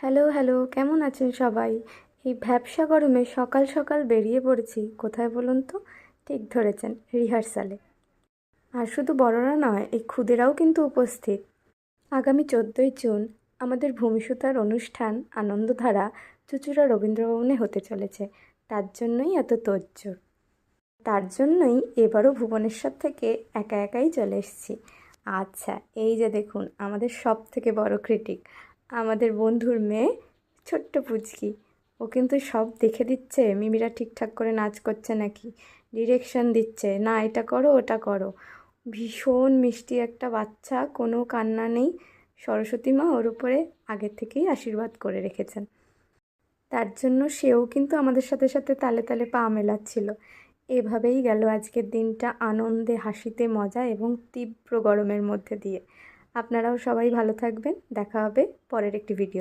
Hello hello, কেমন আছেন সবাই? এই ভ্যাপসা গরমে সকাল সকাল বেরিয়ে পড়েছি কোথায় বলুন তো? ঠিক ধরেছেন, রিহার্সালে। আর শুধু বড়রা নয়, এই ক্ষুদেরাও কিন্তু উপস্থিত। আগামী 14ই জুন আমাদের ভূমিসূতার অনুষ্ঠান আনন্দধারা চুঁচুড়া রবীন্দ্রভবনে হতে চলেছে। তার জন্যই এত তোড়জোড়। তার জন্যই এবারও ভুবনেশ্বর থেকে একা একাই চলে এসেছি। আচ্ছা, এই যে দেখুন আমাদের সব থেকে বড় ক্রিটিক, আমাদের বন্ধুর মেয়ে, ছোট্ট পুচকি। ও কিন্তু সব দেখে দিচ্ছে মিমিরা ঠিকঠাক করে নাচ করছে নাকি, ডিরেকশন দিচ্ছে, না এটা করো ওটা করো। ভীষণ মিষ্টি একটা বাচ্চা, কোনো কান্না নেই। সরস্বতী মা ওর উপরে আগে থেকেই আশীর্বাদ করে রেখেছেন। তার জন্য সেও কিন্তু আমাদের সাথে সাথে তালে তালে পা মেলাচ্ছিল। এভাবেই গেল আজকের দিনটা, আনন্দে, হাসিতে, মজা এবং তীব্র গরমের মধ্যে দিয়ে। আপনারাও সবাই ভালো থাকবেন। দেখা হবে পরের একটি ভিডিও।